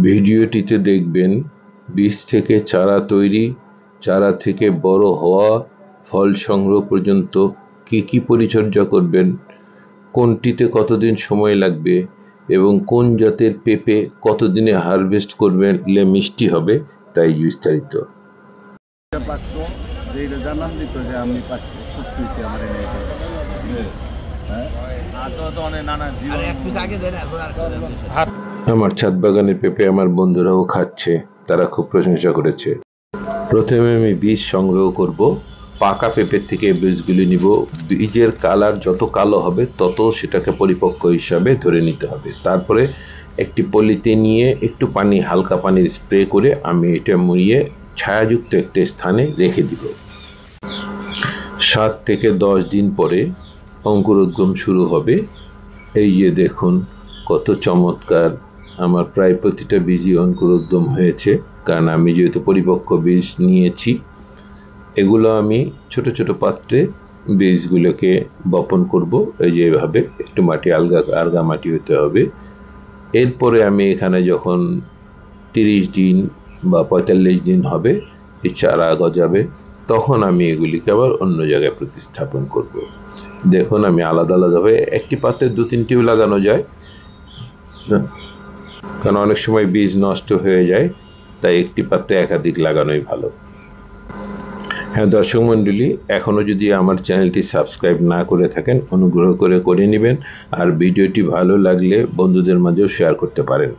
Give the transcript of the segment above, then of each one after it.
ভিডিওটিতে দেখবেন বীজ থেকে চারা তৈরি, চারা থেকে বড় হওয়া, ফল সংগ্রহ পর্যন্ত কী কী পরিচর্যা করবেন, কোনটিতে কতদিন সময় লাগবে এবং কোন জাতের পেঁপে কতদিনে হারভেস্ট করলে মিষ্টি হবে তাই বিস্তারিত। আমার ছাদ বাগানের পেঁপে আমার বন্ধুরাও খাচ্ছে, তারা খুব প্রশংসা করেছে। প্রথমে আমি বীজ সংগ্রহ করব। পাকা পেঁপের থেকে বীজগুলি নিব। বীজের কালার যত কালো হবে তত সেটাকে পরিপক্ক হিসাবে ধরে নিতে হবে। তারপরে একটি পলিতে নিয়ে একটু পানি, হালকা পানির স্প্রে করে আমি এটা মুড়িয়ে ছায়াযুক্ত একটা স্থানে রেখে দিব। 7 থেকে 10 দিন পরে অঙ্কুরোদ্গম শুরু হবে। এই যে দেখুন কত চমৎকার, আমার প্রায় প্রতিটা বীজই অঙ্কুরোদ্গম হয়েছে, কারণ আমি যেহেতু পরিপক্ক বীজ নিয়েছি। এগুলো আমি ছোট ছোট পাত্রে বীজগুলোকে বপন করব। এই যে এভাবে একটু মাটি আলগা মাটি হতে হবে। এরপরে আমি এখানে যখন 30 দিন বা 45 দিন হবে, এই চারা গজাবে, তখন আমি এগুলিকে আবার অন্য জায়গায় প্রতিস্থাপন করব। দেখুন আমি আলাদা আলাদাভাবে একটি পাত্রে 2-3টিও লাগানো যায়, কারণ অনেক সময় বীজ নষ্ট হয়ে যায়, তাই একটি পাত্রে একাধিক লাগানোই ভালো। হ্যাঁ দর্শক মণ্ডলী, এখনও যদি আমার চ্যানেলটি সাবস্ক্রাইব না করে থাকেন অনুগ্রহ করে নেবেন, আর ভিডিওটি ভালো লাগলে বন্ধুদের মাঝেও শেয়ার করতে পারেন।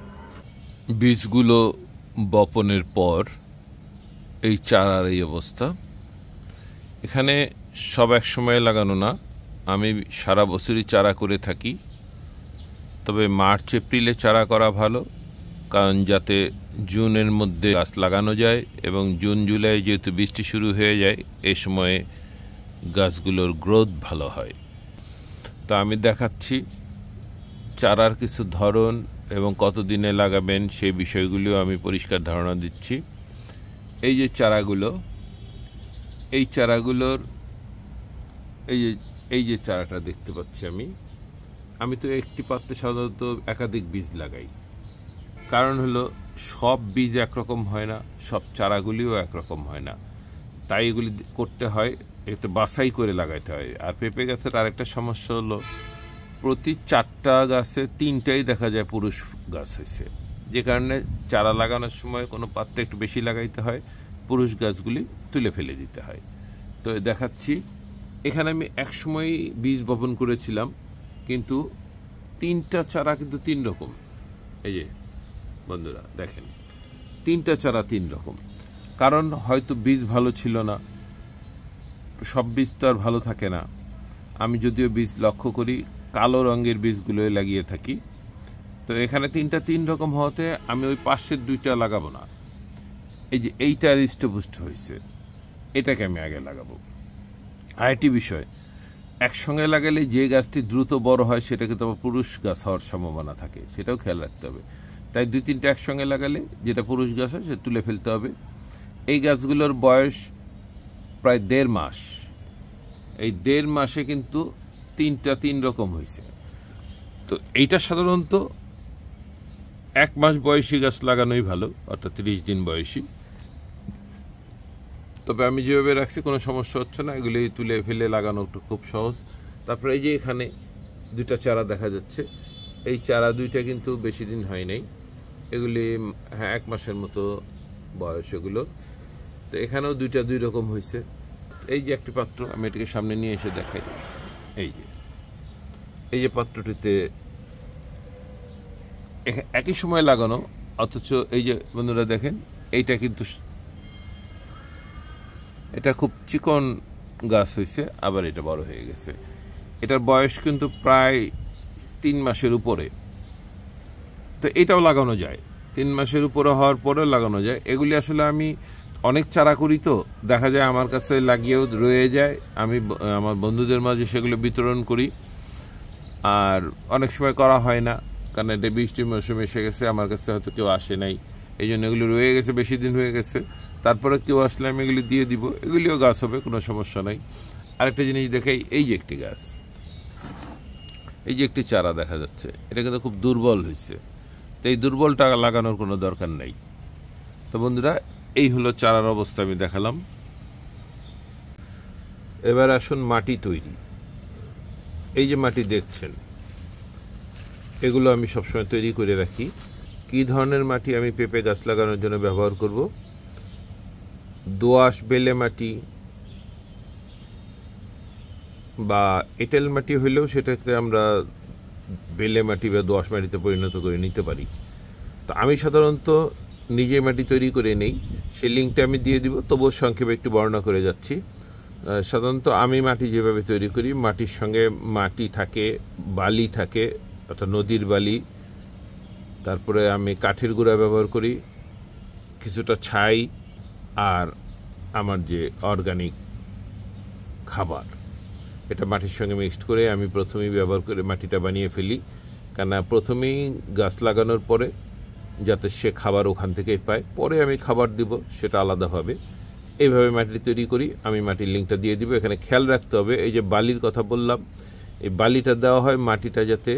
বীজগুলো বপনের পর এই চারার এই অবস্থা। এখানে সব এক সময় লাগানো না, আমি সারা বছরই চারা করে থাকি। তবে মার্চ এপ্রিলে চারা করা ভালো, কারণ যাতে জুনের মধ্যে গাছ লাগানো যায় এবং জুন জুলাই যেহেতু বৃষ্টি শুরু হয়ে যায়, এই সময়ে গাছগুলোর গ্রোথ ভালো হয়। তা আমি দেখাচ্ছি চারার কিছু ধরন এবং কত দিনে লাগাবেন সেই বিষয়গুলিও আমি পরিষ্কার ধারণা দিচ্ছি। এই যে চারাগুলো, এই চারাগুলোর এই যে চারাটা দেখতে পাচ্ছি আমি তো একটি পাত্রে সাধারণত একাধিক বীজ লাগাই। কারণ হলো সব বীজ একরকম হয় না, সব চারাগুলিও একরকম হয় না, তাই এগুলি করতে হয়, একটু বাছাই করে লাগাইতে হয়। আর পেঁপে গাছের আরেকটা সমস্যা হলো প্রতি 4টা গাছে 3টাই দেখা যায় পুরুষ গাছ হয়েছে, যে কারণে চারা লাগানোর সময় কোনো পাত্রে একটু বেশি লাগাইতে হয়, পুরুষ গাছগুলি তুলে ফেলে দিতে হয়। তো দেখাচ্ছি এখানে আমি এক সময় বীজ বপন করেছিলাম, কিন্তু 3টা চারা কিন্তু 3 রকম। এই যে বন্ধুরা দেখেন, 3টা চারা 3 রকম। কারণ হয়তো বীজ ভালো ছিল না, সব বীজ তো আর ভালো থাকে না। আমি যদিও বীজ লক্ষ্য করি কালো রঙের বীজগুলোই লাগিয়ে থাকি। তো এখানে 3টা 3 রকম হওয়াতে আমি ওই পাশের 2টা লাগাবো না। এই যে এইটা হৃষ্টপুষ্ট হয়েছে, এটাকে আমি আগে লাগাবো। আরেকটি বিষয়, একসঙ্গে লাগালে যে গাছটি দ্রুত বড় হয় সেটাকে তো পুরুষ গাছ হওয়ার সম্ভাবনা থাকে, সেটাও খেয়াল রাখতে হবে। তাই 2-3টা একসঙ্গে লাগালে যেটা পুরুষ গাছ হয় সে তুলে ফেলতে হবে। এই গাছগুলোর বয়স প্রায় 1.5 মাস। এই 1.5 মাসে কিন্তু 3টা 3 রকম হয়েছে। তো এইটা সাধারণত 1 মাস বয়সী গাছ লাগানোই ভালো, অর্থাৎ 30 দিন বয়সী। তবে আমি যেভাবে রাখছি কোনো সমস্যা হচ্ছে না, এগুলি তুলে ফেলে লাগানো একটু খুব সহজ। তারপরে এই যে এখানে 2টা চারা দেখা যাচ্ছে, এই চারা 2টা কিন্তু বেশি দিন হয় নাই, এগুলি 1 মাসের মতো বয়স এগুলো। তো এখানেও 2টা 2 রকম হয়েছে। এই যে একটি পাত্র, আমি এটাকে সামনে নিয়ে এসে দেখাই। এই যে পাত্রটিতে একই সময় লাগানো, অথচ এই যে বন্ধুরা দেখেন, এইটা কিন্তু এটা খুব চিকন গাছ হয়েছে, আবার এটা বড় হয়ে গেছে। এটার বয়স কিন্তু প্রায় 3 মাসের উপরে। তো এটাও লাগানো যায়, 3 মাসের উপরে হওয়ার পরেও লাগানো যায়। এগুলি আসলে আমি অনেক চারা করি, তো দেখা যায় আমার কাছে লাগিয়েও রয়ে যায়, আমি আমার বন্ধুদের মাঝে সেগুলো বিতরণ করি। আর অনেক সময় করা হয় না, কারণ এটা বৃষ্টির মৌসুম এসে গেছে, আমার কাছে হয়তো কেউ আসে নাই, এই জন্য এগুলি রয়ে গেছে, বেশি দিন হয়ে গেছে। তারপরে কেউ আসলে আমি এগুলি দিয়ে দিব, এগুলিও গাছ হবে, কোনো সমস্যা নাই। আরেকটা জিনিস দেখাই, এই যে একটি গাছ, এই যে একটি চারা দেখা যাচ্ছে, এটা কিন্তু খুব দুর্বল হয়েছে। তো এই দুর্বলটা লাগানোর কোনো দরকার নেই। তো বন্ধুরা, এই হলো চারার অবস্থা আমি দেখালাম। এবার আসুন মাটি তৈরি। এই যে মাটি দেখছেন, এগুলো আমি সবসময় তৈরি করে রাখি। কী ধরনের মাটি আমি পেঁপে গাছ লাগানোর জন্য ব্যবহার করব? দোআঁশ বেলে মাটি বা এঁটেল মাটি হইলেও সেটাকে আমরা বেলে মাটি বা দোআঁশ মাটিতে পরিণত করে নিতে পারি। তো আমি সাধারণত নিজে মাটি তৈরি করে নেই, সেই লিঙ্কটা আমি দিয়ে দিব, তবুও সংক্ষেপে একটু বর্ণনা করে যাচ্ছি। সাধারণত আমি মাটি যেভাবে তৈরি করি, মাটির সঙ্গে মাটি থাকে, বালি থাকে, অর্থাৎ নদীর বালি, তারপরে আমি কাঠের গুঁড়া ব্যবহার করি, কিছুটা ছাই, আর আমার যে অর্গানিক খাবার, এটা মাটির সঙ্গে মিক্সড করে আমি প্রথমেই ব্যবহার করে মাটিটা বানিয়ে ফেলি। কেননা প্রথমেই গাছ লাগানোর পরে যাতে সে খাবার ওখান থেকেই পায়, পরে আমি খাবার দিব সেটা আলাদাভাবে। এইভাবে মাটি তৈরি করি। আমি মাটির লিঙ্কটা দিয়ে দিব। এখানে খেয়াল রাখতে হবে, এই যে বালির কথা বললাম, এই বালিটা দেওয়া হয় মাটিটা যাতে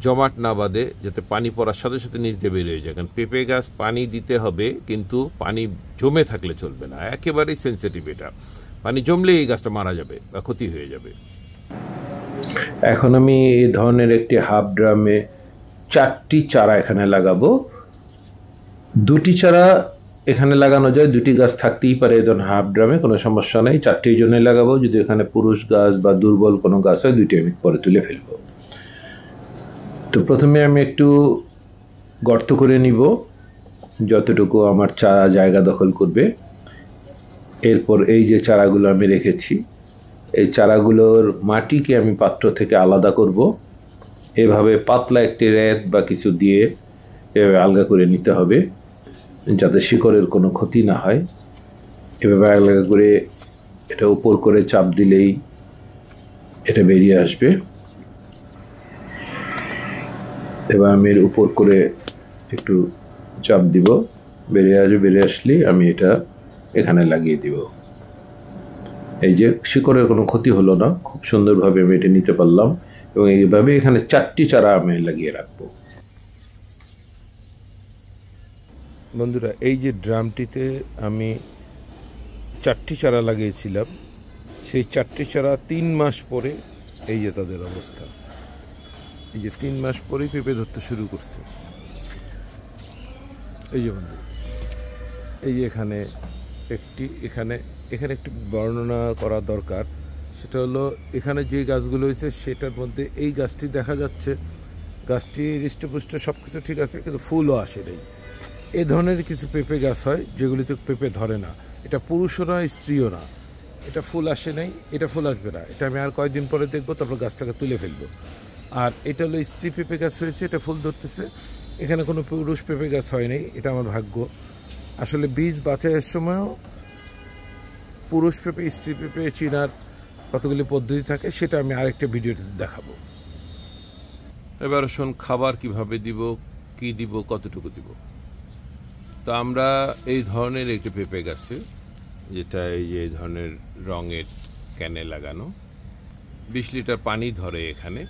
জমাট না বাঁধে, যাতে পানি পড়ার সাথে সাথে নিচ দিয়ে বেরিয়ে যায়। কারণ পেঁপে গাছ পানি দিতে হবে, কিন্তু পানি জমে থাকলে চলবে না, একেবারেই সেন্সিটিভ এটা। পানি জমলে এই গাছটা মারা যাবে বা ক্ষতি হয়ে যাবে। এখন আমি এই ধরনের একটি হাফ ড্রামে 4টি চারা এখানে লাগাবো। 2টি চারা এখানে লাগানো যায়, 2টি গাছ থাকতেই পারে এই ধরনের হাফ ড্রামে, কোনো সমস্যা নেই। 4টির জন্য লাগাবো। যদি এখানে পুরুষ গাছ বা দুর্বল কোনো গাছ হয়, 2টি আমি পরে তুলে ফেলবো। তো প্রথমে আমি একটু গর্ত করে নিব যতটুকু আমার চারা জায়গা দখল করবে। এরপর এই যে চারাগুলো আমি রেখেছি, এই চারাগুলোর মাটিকে আমি পাত্র থেকে আলাদা করব। এভাবে পাতলা একটি রেত বা কিছু দিয়ে এভাবে আলগা করে নিতে হবে, যাতে শিকড়ের কোনো ক্ষতি না হয়। এভাবে আলগা করে এটা উপর করে চাপ দিলেই এটা বেরিয়ে আসবে। এবার আমি এর উপর করে একটু চাপ দিব, বেরিয়ে আসবে। বেরিয়ে আসলেই আমি এটা এখানে লাগিয়ে দিব। এই যে শিকড়ের কোনো ক্ষতি হলো না, খুব সুন্দরভাবে আমি এটা নিতে পারলাম। এবং এইভাবে এখানে 4টি চারা আমি লাগিয়ে রাখবো। বন্ধুরা, এই যে ড্রামটিতে আমি 4টি চারা লাগিয়েছিলাম, সেই 4টি চারা 3 মাস পরে এই যে তাদের অবস্থা। এই যে 3 মাস পরেই পেঁপে ধরতে শুরু করছে। এই যে বন্ধু, এই যে এখানে একটি বর্ণনা করা দরকার। সেটা হলো, এখানে যে গাছগুলো হয়েছে সেটার মধ্যে এই গাছটি দেখা যাচ্ছে, গাছটি হৃষ্টপুষ্ট সব কিছু ঠিক আছে, কিন্তু ফুলও আসে নেই। এ ধরনের কিছু পেঁপে গাছ হয় যেগুলিতে পেঁপে ধরে না। এটা পুরুষও না, স্ত্রীও না। এটা ফুল আসে নাই, এটা ফুল আসবে না, এটা আমি আর কয়েকদিন পরে দেখবো, তারপর গাছটাকে তুলে ফেলবো। আর এটা হলো স্ত্রী পেঁপে গাছ হয়েছে, এটা ফুল ধরতেছে। এখানে কোনো পুরুষ পেঁপে গাছ হয় নাই, এটা আমার ভাগ্য। আসলে বীজ বাছাইয়ের সময়ও পুরুষ পেঁপে স্ত্রী পেঁপে চিনার কতগুলি পদ্ধতি থাকে, সেটা আমি আরেকটা ভিডিওতে দেখাবো। এবার শোন, খাবার কিভাবে দিব, কি দিব, কতটুকু দিব। তো আমরা এই ধরনের একটি পেঁপে গাছে, যেটা এই ধরনের রঙের ক্যানে লাগানো, 20 লিটার পানি ধরে এখানে,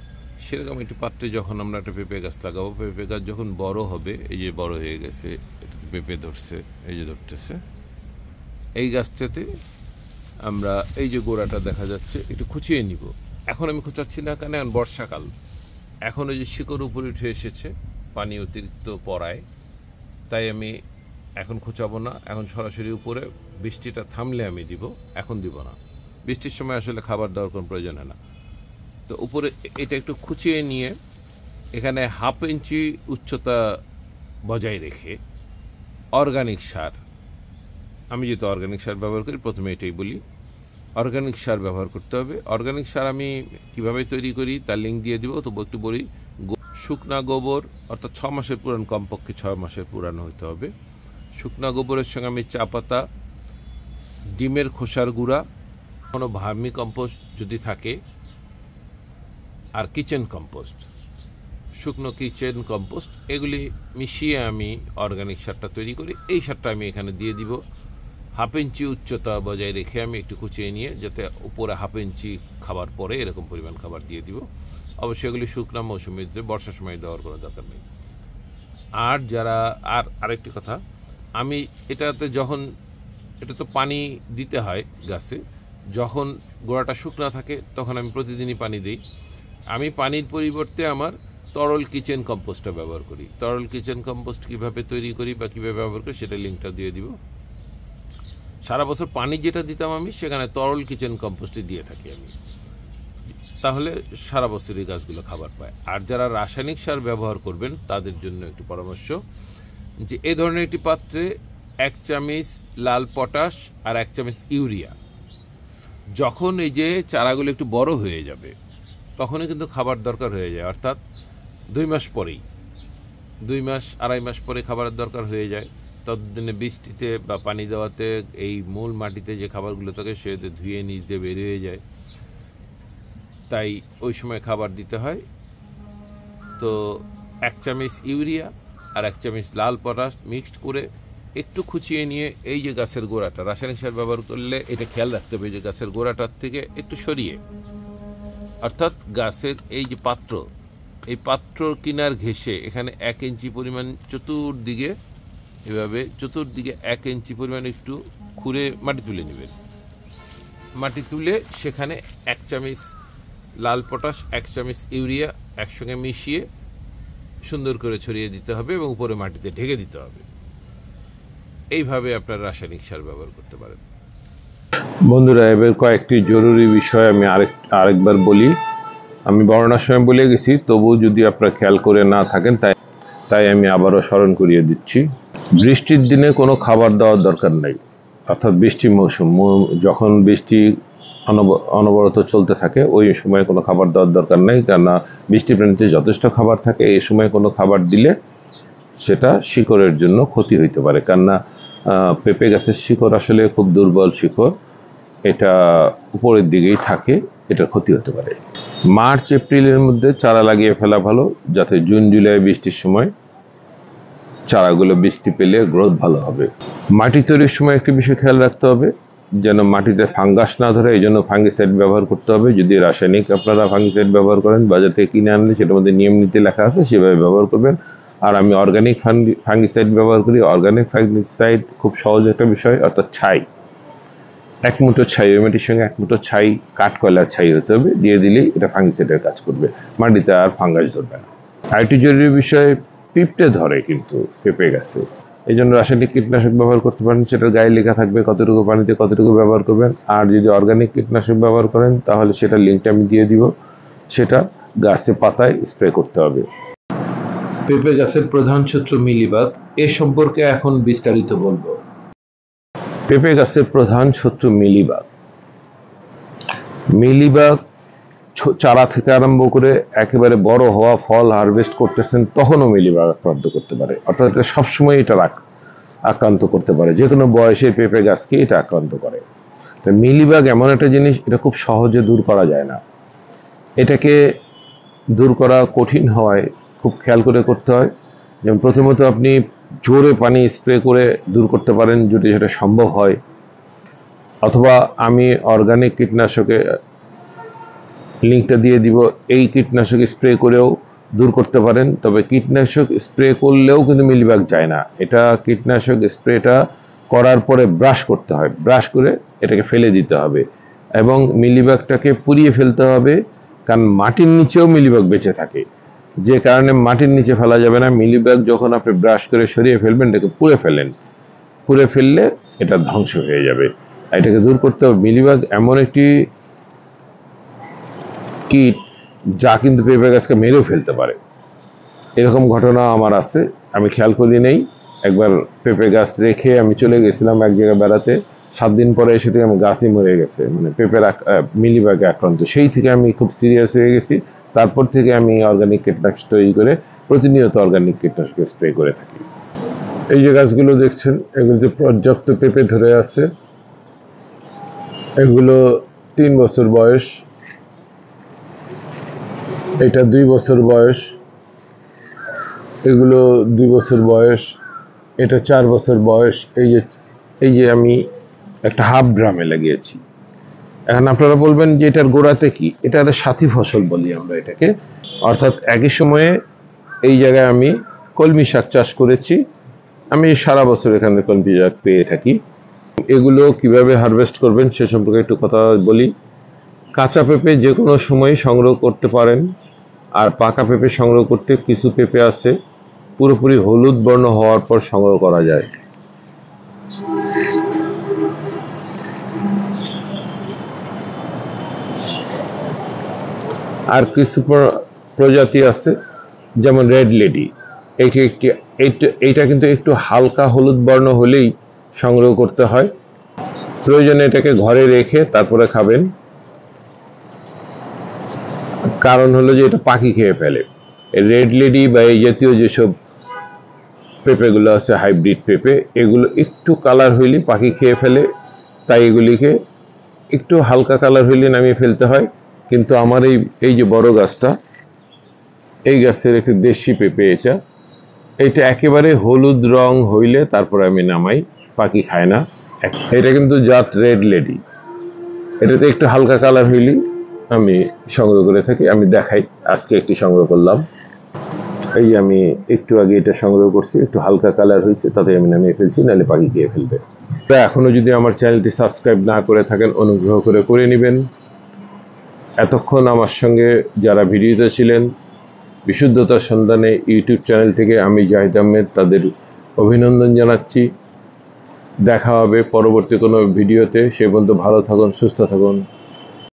সেরকম একটি পাত্রে যখন আমরা একটা পেঁপে গাছ লাগাবো, পেঁপে গাছ যখন বড় হবে, এই যে বড় হয়ে গেছে, এটা পেঁপে ধরছে, এই যে ধরতেছে, এই গাছটাতে আমরা এই যে গোড়াটা দেখা যাচ্ছে একটু খুঁচিয়ে নিব। এখন আমি খুঁচাচ্ছি না, কেন? এখন বর্ষাকাল, এখন ওই যে শিকড় উপরে উঠে এসেছে পানি অতিরিক্ত পড়ায়, তাই আমি এখন খুঁচাবো না। এখন সরাসরি উপরে বৃষ্টিটা থামলে আমি দিব, এখন দিব না। বৃষ্টির সময় আসলে খাবার দেওয়ার কোনো প্রয়োজন হয় না। তো উপরে এটা একটু খুঁচিয়ে নিয়ে এখানে 1/2 ইঞ্চি উচ্চতা বজায় রেখে অর্গানিক সার, আমি যেহেতু অর্গানিক সার ব্যবহার করি, প্রথমে এটাই বলি, অর্গানিক সার ব্যবহার করতে হবে। অর্গানিক সার আমি কিভাবে তৈরি করি তার লিঙ্ক দিয়ে দিব, তবু একটু বলি। শুকনা গোবর, অর্থাৎ 6 মাসের পুরান, কমপক্ষে 6 মাসের পুরানো হতে হবে। শুকনা গোবরের সঙ্গে আমি চা পাতা, ডিমের খোসার গুঁড়া, কোনো ভার্মি কম্পোস্ট যদি থাকে, আর কিচেন কম্পোস্ট, শুকনো কিচেন কম্পোস্ট, এগুলি মিশিয়ে আমি অর্গানিক সারটা তৈরি করি। এই সারটা আমি এখানে দিয়ে দিব। 1/2 ইঞ্চি উচ্চতা বজায় রেখে আমি একটু কুচিয়ে নিয়ে, যাতে উপরে 1/2 ইঞ্চি খাবার পরে এরকম পরিমাণ খাবার দিয়ে দিব। অবশ্যই এগুলি শুকনা মৌসুমিতে, বর্ষার সময় দেওয়ার কোনো দরকার নেই। আর যারা আরেকটি কথা, আমি এটাতে যখন এটা তো পানি দিতে হয় গাছে, যখন গোড়াটা শুকনো থাকে তখন আমি প্রতিদিনই পানি দিই। আমি পানির পরিবর্তে আমার তরল কিচেন কম্পোস্টটা ব্যবহার করি। তরল কিচেন কম্পোস্ট কীভাবে তৈরি করি বা কীভাবে ব্যবহার করি সেটা লিঙ্কটা দিয়ে দিব। সারা বছর পানি যেটা দিতাম আমি সেখানে তরল কিচেন কম্পোস্টই দিয়ে থাকি আমি, তাহলে সারা বছরই গাছগুলো খাবার পায়। আর যারা রাসায়নিক সার ব্যবহার করবেন তাদের জন্য একটি পরামর্শ, যে এই ধরনের একটি পাত্রে 1 চামচ লাল পটাশ আর 1 চামচ ইউরিয়া, যখন এই যে চারাগুলো একটু বড় হয়ে যাবে তখনই কিন্তু খাবার দরকার হয়ে যায়, অর্থাৎ 2 মাস পরেই, 2 মাস 2.5 মাস পরে খাবারের দরকার হয়ে যায়। ততদিনে বৃষ্টিতে বা পানি দেওয়াতে এই মূল মাটিতে যে খাবারগুলো থাকে সেটা ধুয়ে নিচ দিয়ে বের হয়ে যায়, তাই ওই সময় খাবার দিতে হয়। তো 1 চামচ ইউরিয়া আর 1 চামচ লাল পটাশ মিক্সড করে একটু খুঁচিয়ে নিয়ে এই যে গাছের গোড়াটা, রাসায়নিক সার ব্যবহার করলে এটা খেয়াল রাখতে হবে যে গাছের গোড়াটার থেকে একটু সরিয়ে, অর্থাৎ গাছের এই যে পাত্র, এই পাত্র কিনার ঘেঁষে এখানে 1 ইঞ্চি পরিমাণ চতুর্দিকে, এভাবে চতুর্দিকে 1 ইঞ্চি পরিমাণ একটু খুঁড়ে মাটি তুলে নেবেন। মাটি তুলে সেখানে 1 চামচ লাল পটাশ 1 চামচ ইউরিয়া একসঙ্গে মিশিয়ে সুন্দর করে ছড়িয়ে দিতে হবে এবং উপরে মাটিতে ঢেকে দিতে হবে। এইভাবে আপনার রাসায়নিক সার ব্যবহার করতে পারেন। বন্ধুরা, এবার কয়েকটি জরুরি বিষয় আমি আরেকবার বলি। আমি বর্ণনার সময় বলে গেছি, তবু যদি আপনারা খেয়াল করে না থাকেন তাই আমি আবারও স্মরণ করিয়ে দিচ্ছি। বৃষ্টির দিনে কোনো খাবার দেওয়ার দরকার নাই, অর্থাৎ বৃষ্টির মৌসুম, যখন বৃষ্টি অনবরত চলতে থাকে ওই সময় কোনো খাবার দেওয়ার দরকার নেই, কেননা বৃষ্টি প্রাণীতে যথেষ্ট খাবার থাকে। এই সময় কোনো খাবার দিলে সেটা শিকড়ের জন্য ক্ষতি হইতে পারে, কেননা পেঁপে গাছের শিকড় আসলে খুব দুর্বল শিকড়, এটা উপরের দিকেই থাকে, এটা ক্ষতি হতে পারে। মার্চ এপ্রিলের মধ্যে চারা লাগিয়ে ফেলা ভালো, যাতে জুন জুলাই বৃষ্টির সময় চারাগুলো বৃষ্টি পেলে গ্রোথ ভালো হবে। মাটি তৈরির সময় একটি বিষয় খেয়াল রাখতে হবে, যেন মাটিতে ফাঙ্গাস না ধরে, এই জন্য ফাঙ্গিসাইড ব্যবহার করতে হবে। যদি রাসায়নিক আপনারা ফাঙ্গিসাইড ব্যবহার করেন, বাজার থেকে কিনে আনলে সেটার মধ্যে নিয়ম নীতি লেখা আছে, সেভাবে ব্যবহার করবেন। আর আমি অর্গানিক ফাঙ্গিসাইড ব্যবহার করি। অর্গানিক ফাঙ্গিসাইড খুব সহজ একটা বিষয়, অর্থাৎ ছাই, 1 মুঠো ছাই, ওই মাটির সঙ্গে 1 মুঠো ছাই, কাঠকয়লার ছাই হতে হবে, দিয়ে দিলেই এটা ফাঙ্গিসাইডের কাজ করবে, মাটিতে আর ফাঙ্গাস ধরবে না। আরেকটি জরুরি বিষয়, পিঁপড়ে ধরে কিন্তু পেঁপে গাছে, এই জন্য রাসায়নিক কীটনাশক ব্যবহার করতে পারেন, সেটার গায়ে লেখা থাকবে কতটুকু পানিতে কতটুকু ব্যবহার করবেন। আর যদি অর্গানিক কীটনাশক ব্যবহার করেন তাহলে সেটা লিঙ্কটা আমি দিয়ে দিব, সেটা গাছে পাতায় স্প্রে করতে হবে। পেঁপে গাছের প্রধান শত্রু মিলিবাগ, এ সম্পর্কে এখন বিস্তারিত বলবো। পেঁপে গাছের প্রধান শত্রু মিলিবাগ। মিলিবাগ চারা থেকে আরম্ভ করে একেবারে বড় হওয়া, ফল হারভেস্ট করতেছেন তখনও মিলিবাগ আক্রান্ত করতে পারে, অর্থাৎ এটা সবসময় এটা আক্রান্ত করতে পারে, যে কোনো বয়সের পেঁপে গাছকে এটা আক্রান্ত করে। তো মিলিবাগ এমন একটা জিনিস, এটা খুব সহজে দূর করা যায় না। এটাকে দূর করা কঠিন হওয়ায় খুব খেয়াল করে করতে হয়। যেমন প্রথমত আপনি জোরে পানি স্প্রে করে দূর করতে পারেন যদি সেটা সম্ভব হয়, অথবা আমি অর্গানিক কীটনাশকে লিঙ্কটা দিয়ে দিব, এই কীটনাশক স্প্রে করেও দূর করতে পারেন। তবে কীটনাশক স্প্রে করলেও কিন্তু মিলিবাগ যায় না, এটা কীটনাশক স্প্রেটা করার পরে ব্রাশ করতে হয়, ব্রাশ করে এটাকে ফেলে দিতে হবে এবং মিলিবাগটাকে পুড়িয়ে ফেলতে হবে, কারণ মাটির নিচেও মিলিবাগ বেঁচে থাকে, যে কারণে মাটির নিচে ফেলা যাবে না। মিলিবাগ যখন আপনি ব্রাশ করে সরিয়ে ফেলবেন, এটাকে পুড়ে ফেলেন, পুড়ে ফেললে এটা ধ্বংস হয়ে যাবে, এটাকে দূর করতে হবে। মিলিবাগ এমন একটি কীট যা কিন্তু পেঁপে গাছকে মেরেও ফেলতে পারে, এরকম ঘটনা আমার আছে, আমি খেয়াল করি নেই। একবার পেঁপে গাছ রেখে আমি চলে গেছিলাম এক জায়গায় বেড়াতে, 7 দিন পরে এসে থেকে আমার গাছই মরে গেছে, মানে পেঁপের মিলিবাগে আক্রান্ত। সেই থেকে আমি খুব সিরিয়াস হয়ে গেছি, তারপর থেকে আমি অর্গানিক কীটনাশক তৈরি করে প্রতিনিয়ত অর্গানিক কীটনাশক স্প্রে করে থাকি। এই যে গাছগুলো দেখছেন, এগুলোতে পর্যাপ্ত পেঁপে ধরে আছে, এগুলো 3 বছর বয়স, এটা 2 বছর বয়স, এগুলো 2 বছর বয়স, এটা 4 বছর বয়স। এই যে আমি একটা হাফ ড্রামে লাগিয়েছি। এখন আপনারা বলবেন যে এটার গোড়াতে কি, এটা একটা সাথী ফসল বলি আমরা এটাকে, অর্থাৎ একই সময়ে এই জায়গায় আমি কলমি শাক চাষ করেছি। আমি সারা বছর এখানে কলমি শাক পেয়ে থাকি। এগুলো কিভাবে হারভেস্ট করবেন সে সম্পর্কে একটু কথা বলি। কাঁচা পেঁপে যে কোনো সময় সংগ্রহ করতে পারেন, আর পাকা পেঁপে সংগ্রহ করতে কিছু পেঁপে আছে পুরোপুরি হলুদ বর্ণ হওয়ার পর সংগ্রহ করা যায়। আর কিছু প্রজাতি আছে যেমন রেড লেডি, এইটা কিন্তু একটু হালকা হলুদ বর্ণ হলেই সংগ্রহ করতে হয়। প্রয়োজনে এটাকে ঘরে রেখে তারপরে খাবেন, কারণ হলো যে এটা পাখি খেয়ে ফেলে। রেড লেডি বা এই জাতীয় যেসব পেঁপেগুলো আছে হাইব্রিড পেঁপে, এগুলো একটু কালার হইলে পাখি খেয়ে ফেলে, তাই এগুলিকে একটু হালকা কালার হইলে নামিয়ে ফেলতে হয়। কিন্তু আমার এই যে বড় গাছটা, এই গাছের একটি দেশি পেঁপে, এটা একেবারে হলুদ রং হইলে তারপরে আমি নামাই, পাখি খায় না। এটা কিন্তু জাত রেড লেডি, এটাতে একটু হালকা কালার হইলেই আমি সংগ্রহ করে থাকি। আমি দেখাই, আজকে একটি সংগ্রহ করলাম। এই আমি একটু আগে এটা সংগ্রহ করছি, একটু হালকা কালার হয়েছে, তাতে আমি নামিয়ে ফেলছি, নাহলে পাখি খেয়ে ফেলবে। এখনো যদি আমার চ্যানেলটি সাবস্ক্রাইব না করে থাকেন, অনুগ্রহ করে নেবেন। এতক্ষণ আমার সঙ্গে যারা ভিডিওতে ছিলেন বিশুদ্ধতার সন্ধানে ইউটিউব চ্যানেল থেকে, আমি জাহিদ আহমেদ, তাদের অভিনন্দন জানাচ্ছি। দেখা হবে পরবর্তী কোনো ভিডিওতে। সে পর্যন্ত ভালো থাকুন, সুস্থ থাকুন।